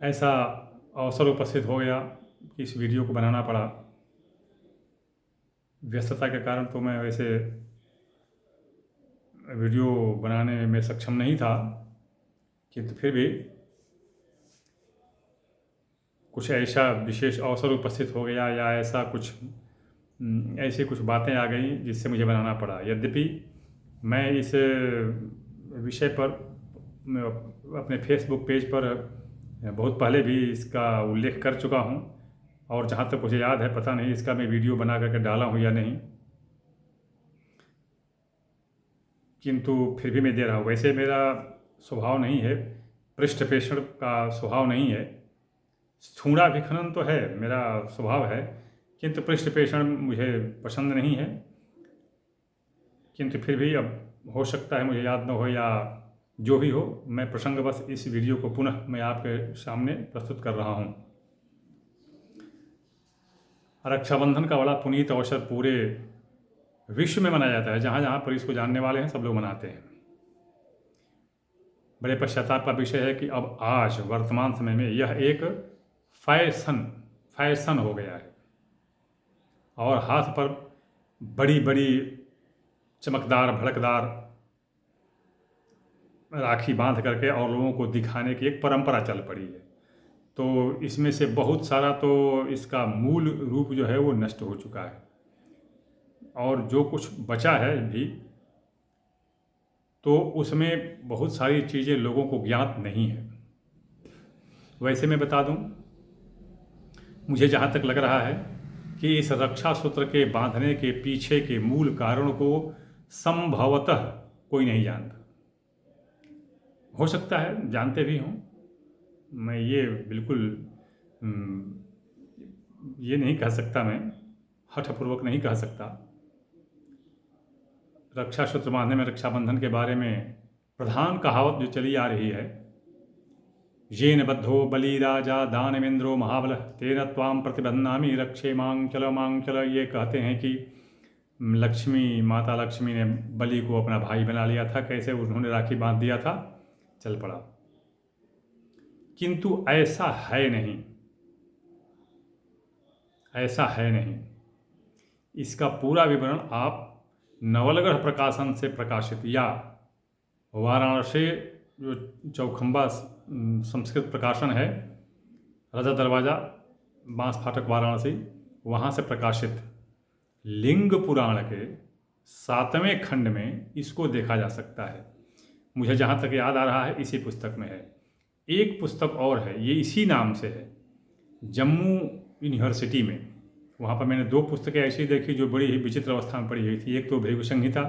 ऐसा अवसर उपस्थित हो गया कि इस वीडियो को बनाना पड़ा। व्यस्तता के कारण तो मैं वैसे वीडियो बनाने में सक्षम नहीं था, किंतु फिर भी कुछ ऐसा विशेष अवसर उपस्थित हो गया या ऐसा कुछ ऐसी कुछ बातें आ गई जिससे मुझे बनाना पड़ा। यद्यपि मैं इस विषय पर अपने फेसबुक पेज पर बहुत पहले भी इसका उल्लेख कर चुका हूँ, और जहाँ तक मुझे याद है, पता नहीं इसका मैं वीडियो बना करके डाला हूँ या नहीं, किंतु फिर भी मैं दे रहा हूँ। वैसे मेरा स्वभाव नहीं है, पृष्ठ पेषण का स्वभाव नहीं है। स्थूणा विखनन तो है, मेरा स्वभाव है, किंतु पृष्ठ पेषण मुझे पसंद नहीं है। किंतु फिर भी अब हो सकता है मुझे याद न हो या जो भी हो, मैं प्रसंगवश इस वीडियो को पुनः मैं आपके सामने प्रस्तुत कर रहा हूँ। रक्षाबंधन का बड़ा पुनीत अवसर पूरे विश्व में मनाया जाता है। जहाँ जहाँ पर इसको जानने वाले हैं सब लोग मनाते हैं। बड़े पश्चाताप का विषय है कि अब आज वर्तमान समय में यह एक फैशन हो गया है, और हाथ पर बड़ी बड़ी चमकदार भड़कदार राखी बांध करके और लोगों को दिखाने की एक परंपरा चल पड़ी है। तो इसमें से बहुत सारा तो इसका मूल रूप जो है वो नष्ट हो चुका है, और जो कुछ बचा है भी तो उसमें बहुत सारी चीज़ें लोगों को ज्ञात नहीं है। वैसे मैं बता दूं, मुझे जहाँ तक लग रहा है कि इस रक्षा सूत्र के बांधने के पीछे के मूल कारण को संभवतः कोई नहीं जानता। हो सकता है जानते भी हों, मैं ये बिल्कुल ये नहीं कह सकता, मैं हठपूर्वक नहीं कह सकता। रक्षा सूत्र बांधने में, रक्षाबंधन के बारे में प्रधान कहावत जो चली आ रही है, येन बद्धो बलि राजा दानवेंद्रो महाबल तेन त्वाम प्रतिबन्नामि रक्षे मांग चल। ये कहते हैं कि लक्ष्मी, माता लक्ष्मी ने बलि को अपना भाई बना लिया था, कैसे उन्होंने राखी बांध दिया था, चल पड़ा। किंतु ऐसा है नहीं, ऐसा है नहीं। इसका पूरा विवरण आप नवलगढ़ प्रकाशन से प्रकाशित या वाराणसी जो चौखंबा संस्कृत प्रकाशन है, राजा दरवाज़ा, बांस फाटक, वाराणसी, वहाँ से प्रकाशित लिंग पुराण के 7वें खंड में इसको देखा जा सकता है। मुझे जहाँ तक याद आ रहा है इसी पुस्तक में है। एक पुस्तक और है, ये इसी नाम से है, जम्मू यूनिवर्सिटी में। वहाँ पर मैंने 2 पुस्तकें ऐसी देखी जो बड़ी ही विचित्र अवस्था में पड़ी हुई थी। एक तो भृगु संहिता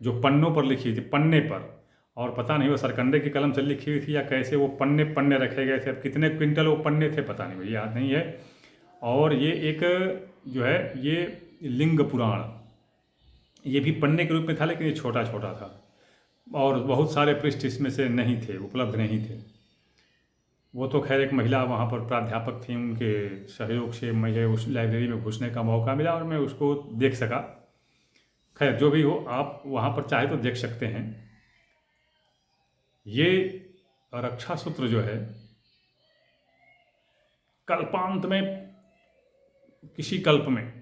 जो पन्नों पर लिखी थी, पन्ने पर, और पता नहीं वो सरकंडे की कलम से लिखी हुई थी या कैसे वो पन्ने पन्ने रखे गए थे। अब कितने क्विंटल वो पन्ने थे पता नहीं, मुझे याद नहीं है। और ये एक जो है ये लिंग पुराण, ये भी पन्ने के रूप में था, लेकिन ये छोटा छोटा था, और बहुत सारे पृष्ठ इसमें से नहीं थे, उपलब्ध नहीं थे। वो तो खैर एक महिला वहाँ पर प्राध्यापक थी, उनके सहयोग से मुझे उस लाइब्रेरी में घुसने का मौका मिला और मैं उसको देख सका। खैर जो भी हो, आप वहाँ पर चाहे तो देख सकते हैं। ये रक्षा सूत्र जो है, कल्पांत में, किसी कल्प में,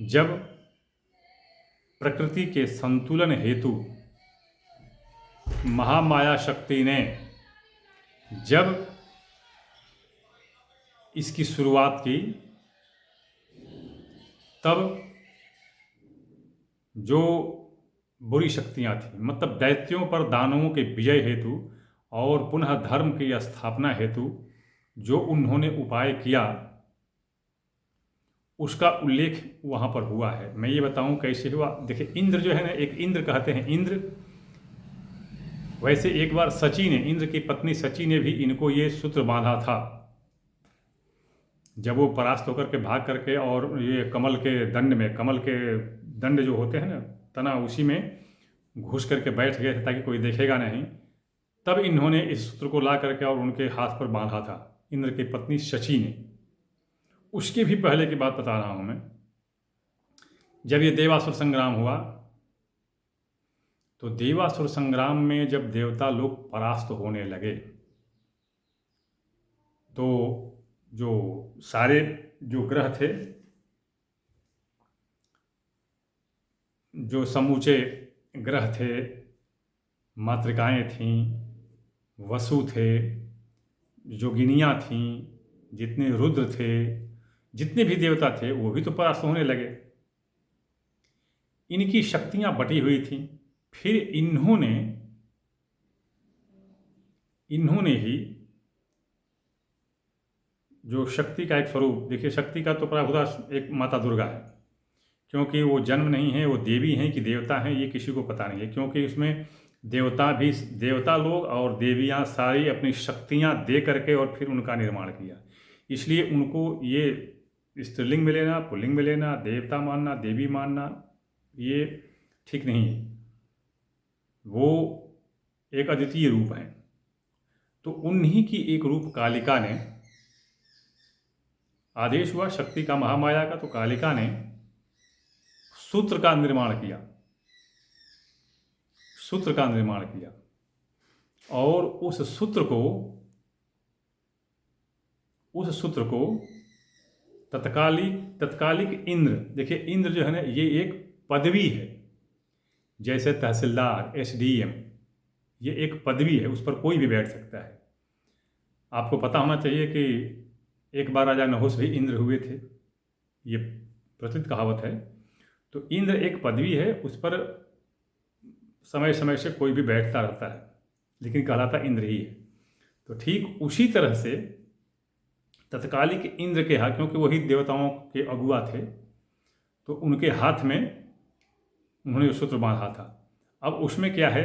जब प्रकृति के संतुलन हेतु महामाया शक्ति ने जब इसकी शुरुआत की, तब जो बुरी शक्तियां थीं, मतलब दैत्यों पर दानवों के विजय हेतु और पुनः धर्म की स्थापना हेतु जो उन्होंने उपाय किया, उसका उल्लेख वहाँ पर हुआ है। मैं ये बताऊँ कैसे हुआ। देखिए, इंद्र जो है ना, एक इंद्र कहते हैं इंद्र, वैसे एक बार सची ने, इंद्र की पत्नी सची ने भी इनको ये सूत्र बांधा था। जब वो परास्त होकर के भाग करके और ये कमल के दंड में, कमल के दंड जो होते हैं ना, तना, उसी में घुस करके बैठ गए थे ताकि कोई देखेगा नहीं, तब इन्होंने इस सूत्र को ला करके और उनके हाथ पर बांधा था, इंद्र की पत्नी शची ने। उसके भी पहले की बात बता रहा हूँ मैं। जब ये देवासुर संग्राम हुआ, तो देवासुर संग्राम में जब देवता लोग परास्त होने लगे, तो जो सारे जो ग्रह थे, जो समूचे ग्रह थे, मातृकाएं थीं, वसु थे, जोगिनियाँ थीं, जितने रुद्र थे, जितने भी देवता थे, वो भी तो परास्त होने लगे। इनकी शक्तियां बटी हुई थीं। फिर इन्होंने ही जो शक्ति का एक स्वरूप, देखिए शक्ति का तो प्राहुदा एक माता दुर्गा है, क्योंकि वो जन्म नहीं है, वो देवी हैं कि देवता हैं ये किसी को पता नहीं है, क्योंकि उसमें देवता लोग और देवियां सारी अपनी शक्तियां दे करके और फिर उनका निर्माण किया। इसलिए उनको ये स्त्रीलिंग में लेना, पुल्लिंग में लेना, देवता मानना, देवी मानना, ये ठीक नहीं है। वो एक अद्वितीय रूप हैं। तो उन्हीं की एक रूप कालिका ने, आदेश हुआ शक्ति का, महामाया का, तो कालिका ने सूत्र का निर्माण किया, सूत्र का निर्माण किया। और उस सूत्र को तत्कालिक इंद्र, देखिए इंद्र जो है ना, ये एक पदवी है, जैसे तहसीलदार, एसडीएम, ये एक पदवी है, उस पर कोई भी बैठ सकता है। आपको पता होना चाहिए कि एक बार राजा नहुस भी इंद्र हुए थे, ये प्रचलित कहावत है। तो इंद्र एक पदवी है, उस पर समय समय से कोई भी बैठता रहता है, लेकिन कहलाता इंद्र ही है। तो ठीक उसी तरह से तत्कालिक इंद्र के यहाँ, क्योंकि वही देवताओं के अगुआ थे, तो उनके हाथ में उन्होंने सूत्र बांधा था। अब उसमें क्या है,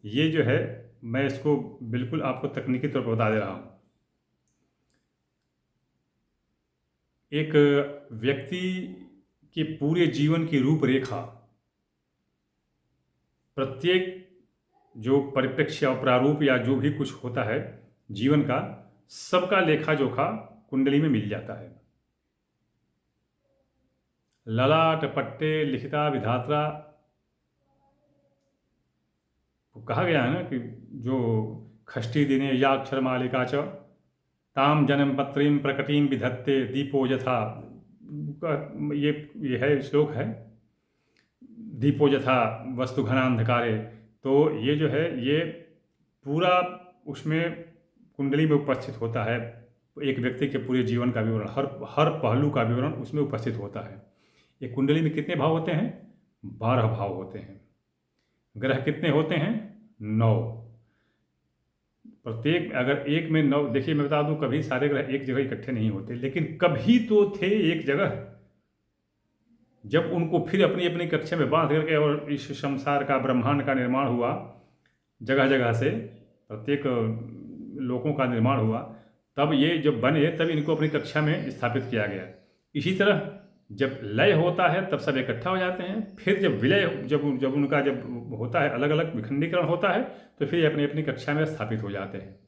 ये जो है, मैं इसको बिल्कुल आपको तकनीकी तौर पर बता दे रहा हूँ। एक व्यक्ति के पूरे जीवन की रूपरेखा, प्रत्येक जो परिप्रेक्ष्य और प्रारूप या जो भी कुछ होता है जीवन का, सबका लेखा जोखा कुंडली में मिल जाता है। ललाट पट्टे लिखिता विधात्रा, कहा गया है ना कि जो खष्टी दिने या अक्षर मालिका च ताम जन्म पत्रीम प्रकटीम विधत्ते दीपो यथा, ये है श्लोक है, दीपो यथा वस्तु घनांधकारे। तो ये जो है, ये पूरा उसमें कुंडली में उपस्थित होता है। एक व्यक्ति के पूरे जीवन का विवरण, हर पहलू का विवरण उसमें उपस्थित होता है। ये कुंडली में कितने भाव होते हैं? 12 भाव होते हैं। ग्रह कितने होते हैं? 9। प्रत्येक, अगर एक में 9, देखिए मैं बता दूं, कभी सारे ग्रह एक जगह इकट्ठे नहीं होते, लेकिन कभी तो थे एक जगह, जब उनको फिर अपनी अपनी कक्षा में बांध करके और इस संसार का, ब्रह्मांड का निर्माण हुआ, जगह जगह से प्रत्येक लोकों का निर्माण हुआ, तब ये जब बने तब इनको अपनी कक्षा में स्थापित किया गया। इसी तरह जब लय होता है तब सब इकट्ठा हो जाते हैं, फिर जब विलय, जब उनका जब होता है, अलग अलग विखंडीकरण होता है, तो फिर अपनी अपनी कक्षा में स्थापित हो जाते हैं।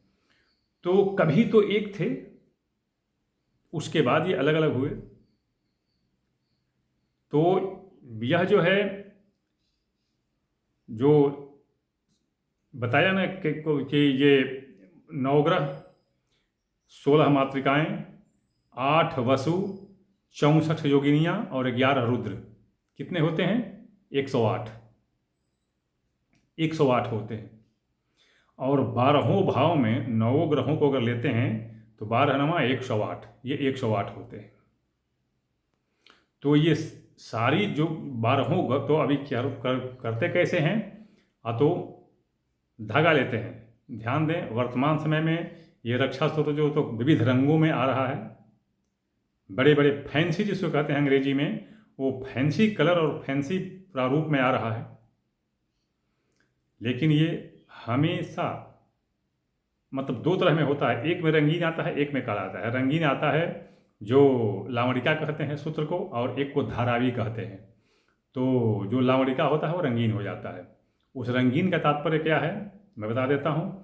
तो कभी तो एक थे, उसके बाद ये अलग अलग हुए। तो यह जो है, जो बताया ना कि ये 9 ग्रह, 16 मातृकाएं, 8 वसु, 64 योगिनियां और 11 रुद्र, कितने होते हैं? 108। 108 होते हैं। और 12 भाव में 9 ग्रहों को अगर लेते हैं तो 12 नमा 108, ये 108 होते हैं। तो ये सारी जो 12 तो अभी क्या करते कैसे हैं? तो धागा लेते हैं। ध्यान दें, वर्तमान समय में ये रक्षा सूत्र जो तो विविध रंगों में आ रहा है, बड़े बड़े फैंसी जिसको कहते हैं अंग्रेजी में, वो फैंसी कलर और फैंसी प्रारूप में आ रहा है। लेकिन ये हमेशा मतलब 2 तरह में होता है, एक में रंगीन आता है, एक में काला आता है। रंगीन आता है जो लावणिका कहते हैं सूत्र को, और एक को धारावी कहते हैं। तो जो लावणिका होता है वो रंगीन हो जाता है। उस रंगीन का तात्पर्य क्या है मैं बता देता हूँ,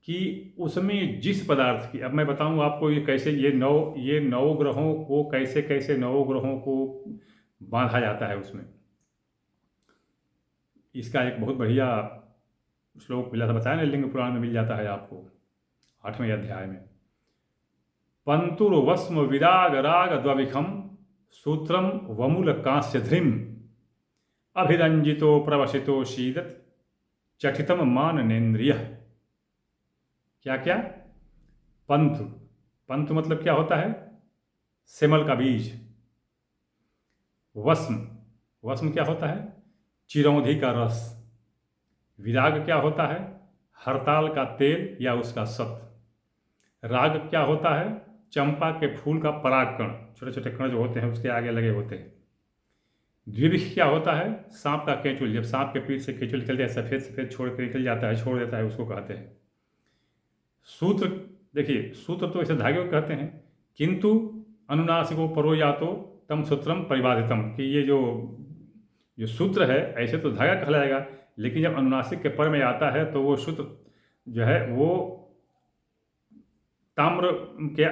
कि उसमें जिस पदार्थ की, अब मैं बताऊँ आपको ये कैसे, ये 9 ग्रहों को कैसे 9 ग्रहों को बांधा जाता है उसमें। इसका एक बहुत बढ़िया श्लोक मिला था, बताया ना, लिंग पुराण में मिल जाता है आपको 8वें अध्याय में। पंतुर्वस्म विराग राग द्वविखम सूत्रम वमूल कांस्य ध्रिम अभिरंजितो प्रवशितो शीदत चठितम माननेन्द्रिय। क्या क्या? पंतु, पंतु मतलब क्या होता है? सेमल का बीज। वस्म, वस्म क्या होता है? चिरौंधी का रस। विराग क्या होता है? हरताल का तेल या उसका सत्व। राग क्या होता है? चंपा के फूल का परागकण, छोटे छोटे कण जो होते हैं उसके आगे लगे होते हैं। द्विविख क्या होता है? सांप का केंचुल, जब सांप के पीठ से केंचुल निकल जाए, सफेद सफेद छोड़ के निकल जाता है, छोड़ देता है, उसको कहते हैं। सूत्र, देखिए सूत्र तो ऐसे धागे को कहते हैं, किंतु अनुनासिको परो यातो तम सूत्रम परिबाधितम, कि ये जो जो सूत्र है ऐसे तो धागा कहलाएगा, लेकिन जब अनुनासिक के पर में आता है तो वो सूत्र जो है वो ताम्र के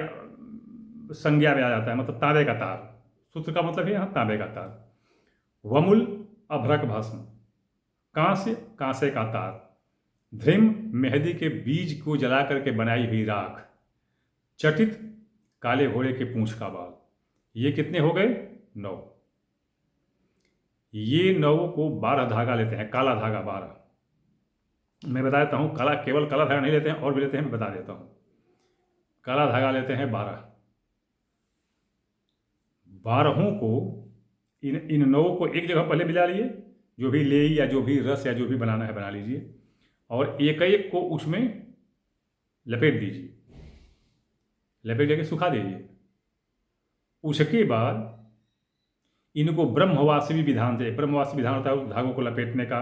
संज्ञा में आ जाता है, मतलब तांबे का तार। सूत्र का मतलब है यहाँ तांबे का तार। वमुल अभ्रक भस्म, कांस्य कांसे का तार। ध्रिम मेहंदी के बीज को जला करके बनाई हुई राख। चटित काले घोड़े के पूंछ का बाल। ये कितने हो गए? 9। ये 9 को 12 धागा लेते हैं, काला धागा 12। मैं बता देता हूँ, काला केवल काला धागा नहीं लेते हैं, और भी लेते हैं, मैं बता देता हूँ। काला धागा लेते हैं 12। 12 को इन 9 को एक जगह पहले मिला लिए, जो भी ले या जो भी रस या जो भी बनाना है बना लीजिए, और एक एक को उसमें लपेट दीजिए, लपेट करके सुखा दीजिए। उसके बाद इनको ब्रह्मवासवी विधान से, ब्रह्मवासवी विधान होता है उस धागों को लपेटने का,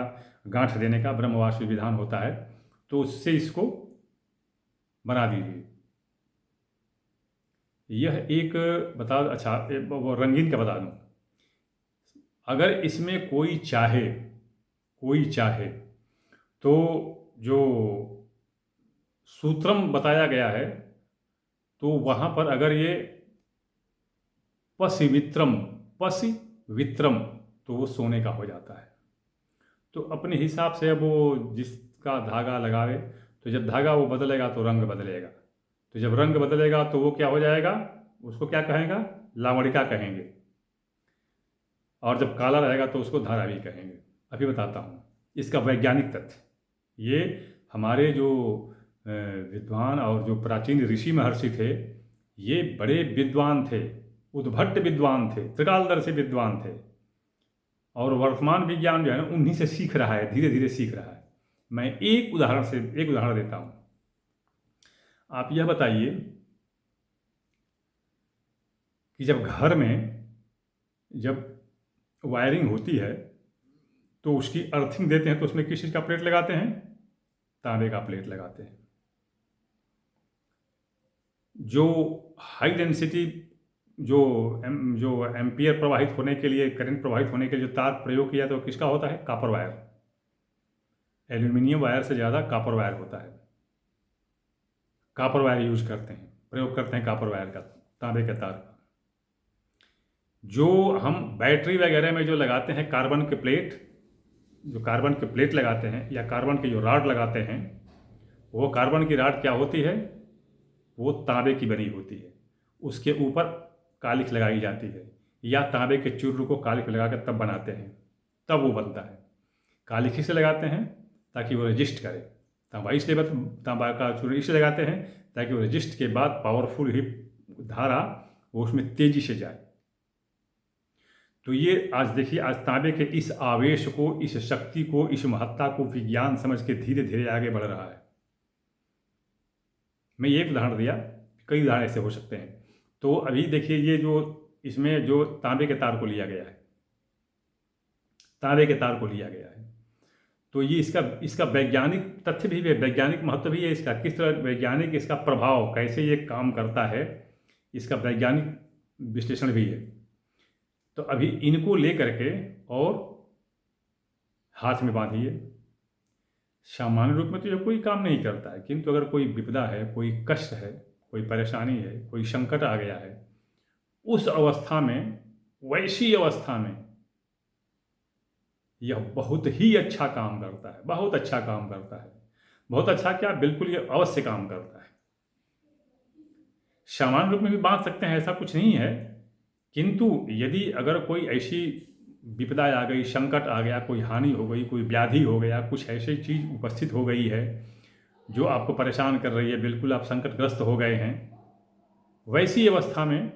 गांठ देने का ब्रह्मवासवी विधान होता है, तो उससे इसको बना दीजिए। यह एक बता, अच्छा वो रंगीन का बता दूं, अगर इसमें कोई चाहे तो जो सूत्रम बताया गया है तो वहाँ पर अगर ये पसिवित्रम तो वो सोने का हो जाता है। तो अपने हिसाब से अब वो जिसका धागा लगावे, तो जब धागा वो बदलेगा तो रंग बदलेगा, तो जब रंग बदलेगा तो वो क्या हो जाएगा? उसको क्या कहेगा? लावणिका कहेंगे। और जब काला रहेगा तो उसको धारावी कहेंगे। अभी बताता हूँ इसका वैज्ञानिक तथ्य। ये हमारे जो विद्वान और जो प्राचीन ऋषि महर्षि थे, ये बड़े विद्वान थे, उद्भट विद्वान थे, त्रिकालदर्शी विद्वान थे, और वर्तमान विज्ञान जो है ना उन्हीं से सीख रहा है, धीरे धीरे सीख रहा है। मैं एक उदाहरण देता हूँ। आप यह बताइए कि जब घर में जब वायरिंग होती है तो उसकी अर्थिंग देते हैं, तो उसमें किस चीज़ का प्लेट लगाते हैं? तांबे का प्लेट लगाते हैं। जो हाई डेंसिटी जो एम्पियर प्रवाहित होने के लिए, करंट प्रवाहित होने के लिए जो तार प्रयोग किया तो किसका होता है? Copper wire. एल्यूमिनियम वायर से ज़्यादा कॉपर वायर होता है। कॉपर वायर यूज करते हैं, प्रयोग करते हैं कॉपर वायर का, तांबे के तार का। जो हम बैटरी वगैरह में जो लगाते हैं कार्बन के प्लेट, जो कार्बन के प्लेट लगाते हैं या कार्बन के जो राड लगाते हैं, वो कार्बन की राड क्या होती है? वो तांबे की बनी होती है। उसके ऊपर कालिख लगाई जाती है, या तांबे के चूर्ण को कालिख लगाकर तब बनाते हैं, तब वो बनता है। कालिख से लगाते हैं ताकि वो रजिस्ट करे। तांबा का चूर्ण इसलिए लगाते हैं ताकि वो रजिस्ट के बाद पावरफुल ही धारा वो उसमें तेजी से जाए। तो ये आज देखिए, आज तांबे के इस आवेश को, इस शक्ति को, इस महत्ता को विज्ञान समझ के धीरे धीरे आगे बढ़ रहा है। मैं ये उदाहरण दिया, कई उदाहरण ऐसे हो सकते हैं। तो अभी देखिए, ये जो इसमें जो तांबे के तार को लिया गया है, तांबे के तार को लिया गया है, तो ये इसका वैज्ञानिक तथ्य भी है, वैज्ञानिक महत्व भी है इसका, किस तरह वैज्ञानिक इसका प्रभाव कैसे ये काम करता है, इसका वैज्ञानिक विश्लेषण भी है। तो अभी इनको लेकर के और हाथ में बांधिए। सामान्य रूप में तो ये कोई काम नहीं करता है, किंतु अगर कोई विपदा है, कोई कष्ट है, कोई परेशानी है, कोई संकट आ गया है, उस अवस्था में, वैसी अवस्था में यह बहुत ही अच्छा काम करता है, बहुत अच्छा काम करता है। बहुत अच्छा क्या, बिल्कुल ये अवश्य काम करता है। सामान्य रूप में भी बांध सकते हैं, ऐसा कुछ नहीं है। किंतु यदि अगर कोई ऐसी विपदा आ गई, संकट आ गया, कोई हानि हो गई, कोई व्याधि हो गया, कुछ ऐसी चीज़ उपस्थित हो गई है जो आपको परेशान कर रही है, बिल्कुल आप संकटग्रस्त हो गए हैं, वैसी अवस्था में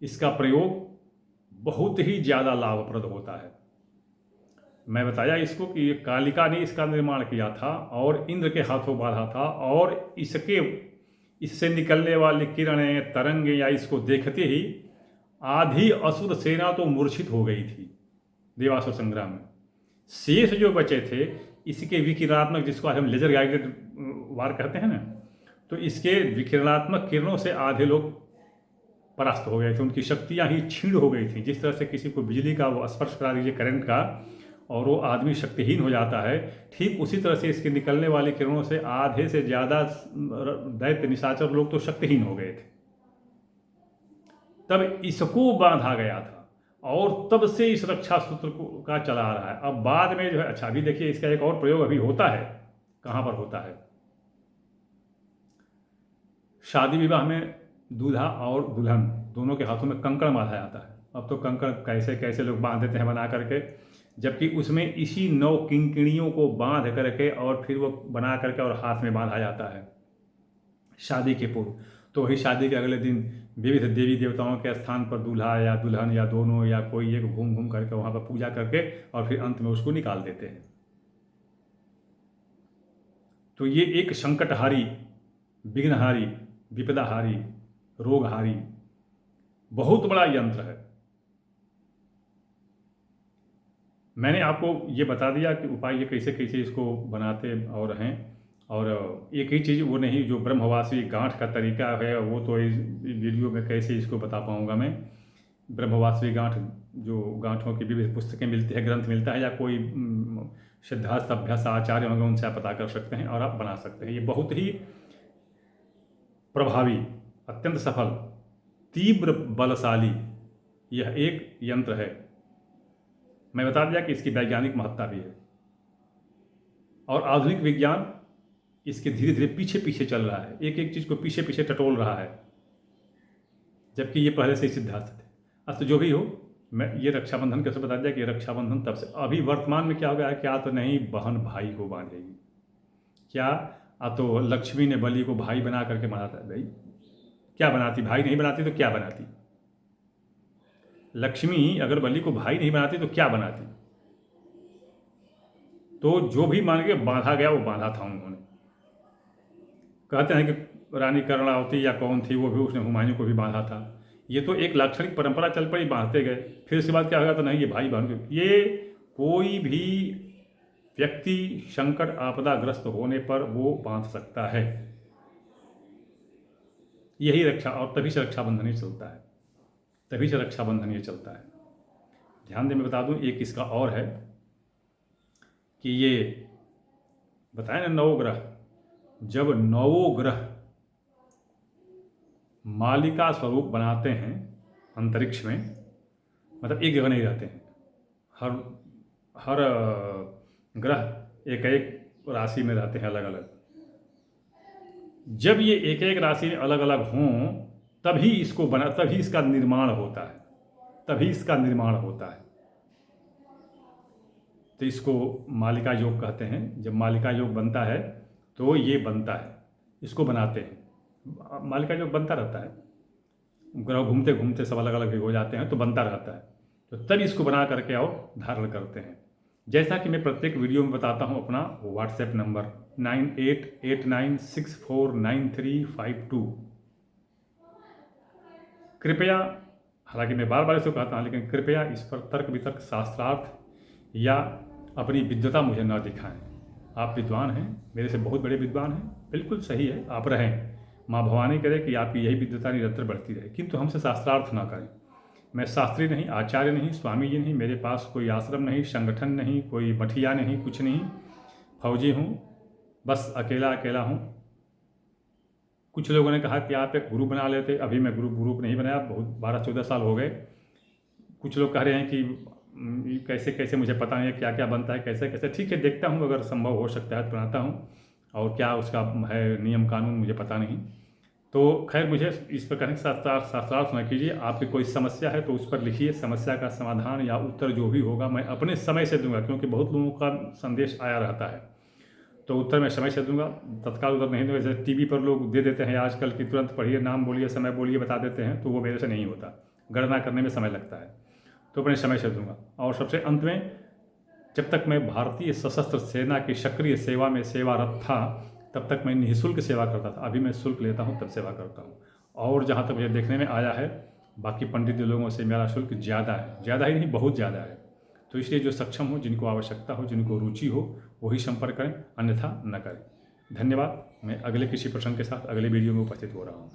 इसका प्रयोग बहुत ही ज़्यादा लाभप्रद होता है। मैं बताया इसको कि ये कालिका ने इसका निर्माण किया था और इंद्र के हाथों बांधा था, और इससे निकलने वाली किरणें, तरंगे या इसको देखते ही आधी असुर सेना तो मूर्छित हो गई थी देवासुर संग्राम में। शेष जो बचे थे, इसके विकिरणात्मक, जिसको आज हम लेजर गाइडेड वार कहते हैं ना, तो इसके विकिरणात्मक किरणों से आधे लोग परास्त हो गए थे, उनकी शक्तियां ही क्षीण हो गई थी। जिस तरह से किसी को बिजली का वो स्पर्श करा दीजिए, करंट का, और वो आदमी शक्तिहीन हो जाता है, ठीक उसी तरह से इसके निकलने वाली किरणों से आधे से ज़्यादा दैत्य निशाचर लोग तो शक्तिहीन हो गए थे। तब इसको बांधा गया था और तब से इस रक्षा सूत्र का चला आ रहा है। अब बाद में जो है, अच्छा अभी देखिए इसका एक और प्रयोग अभी होता है। कहाँ पर होता है? शादी विवाह में दूल्हा और दुल्हन दोनों के हाथों में कंकड़ बांधा जाता है। अब तो कंकड़ कैसे कैसे लोग बांध देते हैं बना करके, जबकि उसमें इसी 9 किंकिणियों को बांध करके और फिर वो बना करके और हाथ में बांधा जाता है शादी के पूर्व। तो वही शादी के अगले दिन विविध देवी देवताओं के स्थान पर दूल्हा या दुल्हन या दोनों या कोई एक घूम घूम करके वहाँ पर पूजा करके और फिर अंत में उसको निकाल देते हैं। तो ये एक संकटहारी, विघ्नहारी, विपदाहारी, रोगहारी बहुत बड़ा यंत्र है। मैंने आपको ये बता दिया कि उपाय ये कैसे कैसे इसको बनाते और हैं। और एक ही चीज़ वो नहीं, जो ब्रह्मवासी गांठ का तरीका है वो तो इस वीडियो में कैसे इसको बता पाऊँगा मैं। ब्रह्मवासी गांठ, जो गांठों की विविध पुस्तकें मिलती है, ग्रंथ मिलता है, या कोई सिद्धार्थ अभ्यास आचार्य होंगे, उनसे आप पता कर सकते हैं और आप बना सकते हैं। ये बहुत ही प्रभावी, अत्यंत सफल, तीव्र, बलशाली यह एक यंत्र है। मैं बता दिया कि इसकी वैज्ञानिक महत्ता भी है, और आधुनिक विज्ञान इसके धीरे धीरे पीछे पीछे चल रहा है, एक एक चीज़ को पीछे पीछे टटोल रहा है, जबकि ये पहले से ही सिद्धार्थ थे। अब तो जो भी हो, मैं ये रक्षाबंधन कैसे बता दिया कि रक्षाबंधन तब से, अभी वर्तमान में क्या हो गया है, क्या तो नहीं बहन भाई को बांधेगी, क्या तो लक्ष्मी ने बलि को भाई बना करके बनाता है। भाई क्या बनाती? भाई नहीं बनाती तो क्या बनाती? लक्ष्मी अगर बलि को भाई नहीं बनाती तो क्या बनाती? तो जो भी मान के बांधा गया वो बांधा था उन्होंने। कहते हैं कि रानी कर्णावती या कौन थी, वो भी, उसने हुमायूं को भी बांधा था। ये तो एक लाक्षणिक परंपरा चल पड़ी, बांधते गए। फिर उसके बाद क्या होगा, तो नहीं ये भाई बहन, ये कोई भी व्यक्ति संकट आपदाग्रस्त होने पर वो बांध सकता है। यही रक्षा, और तभी से रक्षाबंधन ही चलता है, तभी से रक्षाबंधन ये चलता है। ध्यान दे, मैं बता दूं एक इसका और है कि ये बताए ना, 9 ग्रह, जब 9 ग्रह मालिका स्वरूप बनाते हैं अंतरिक्ष में, मतलब एक जगह नहीं रहते हैं, हर ग्रह एक एक राशि में रहते हैं अलग अलग। जब ये एक एक राशि में अलग अलग हों, तभी इसका निर्माण होता है, तभी इसका निर्माण होता है। तो इसको मालिका योग कहते हैं। जब मालिका योग बनता है तो ये बनता है, इसको बनाते हैं। मालिका योग बनता रहता है, ग्रह घूमते घूमते सब अलग अलग भी हो जाते हैं, तो बनता रहता है। तो तब इसको बना करके और धारण करते हैं। जैसा कि मैं प्रत्येक वीडियो में बताता हूँ, अपना व्हाट्सएप नंबर 9889649352। कृपया, हालांकि मैं बार बार इसको कहता हूँ, लेकिन कृपया इस पर तर्क वितर्क, शास्त्रार्थ या अपनी विद्वता मुझे न दिखाएं। आप विद्वान हैं, मेरे से बहुत बड़े विद्वान हैं, बिल्कुल सही है, आप रहें। माँ भवानी करे कि आपकी यही विद्वता निरंतर बढ़ती रहे, किंतु हमसे शास्त्रार्थ ना करें। मैं शास्त्री नहीं, आचार्य नहीं, स्वामी जी नहीं, मेरे पास कोई आश्रम नहीं, संगठन नहीं, कोई मठिया नहीं, कुछ नहीं, फौजी हूँ, बस अकेला अकेला हूँ। कुछ लोगों ने कहा कि आप एक गुरु बना लेते, अभी मैं गुरु नहीं बनाया, बहुत 12-14 साल हो गए। कुछ लोग कह रहे हैं कि कैसे कैसे, मुझे पता नहीं है क्या क्या बनता है, कैसे कैसे। ठीक है, देखता हूँ, अगर संभव हो सकता है तो बनाता हूँ, और क्या उसका है नियम कानून मुझे पता नहीं। तो खैर मुझे इस पर कहने के साथ सुना कीजिए, आपकी कोई समस्या है तो उस पर लिखिए, समस्या का समाधान या उत्तर जो भी होगा मैं अपने समय से दूंगा, क्योंकि बहुत लोगों का संदेश आया रहता है, तो उत्तर मैं समय से दूंगा, तत्काल उत्तर नहीं दूंगा। जैसे टीवी पर लोग दे देते हैं आजकल कि तुरंत पढ़िए, नाम बोलिए, समय बोलिए, बता देते हैं, तो वो मेरे से नहीं होता, गणना करने में समय लगता है, तो अपने समय से दूंगा। और सबसे अंत में, जब तक मैं भारतीय सशस्त्र सेना की सक्रिय सेवा में सेवारत था तब तक मैं निःशुल्क सेवा करता था, अभी मैं शुल्क लेता हूँ तब सेवा करता हूँ। और जहाँ तक मुझे देखने में आया है, बाकी पंडित लोगों से मेरा शुल्क ज़्यादा है, ज़्यादा ही नहीं बहुत ज़्यादा है। तो इसलिए जो सक्षम हो, जिनको आवश्यकता हो, जिनको रुचि हो, वही संपर्क करें, अन्यथा न करें। धन्यवाद। मैं अगले किसी प्रसंग के साथ अगले वीडियो में उपस्थित हो रहा हूँ।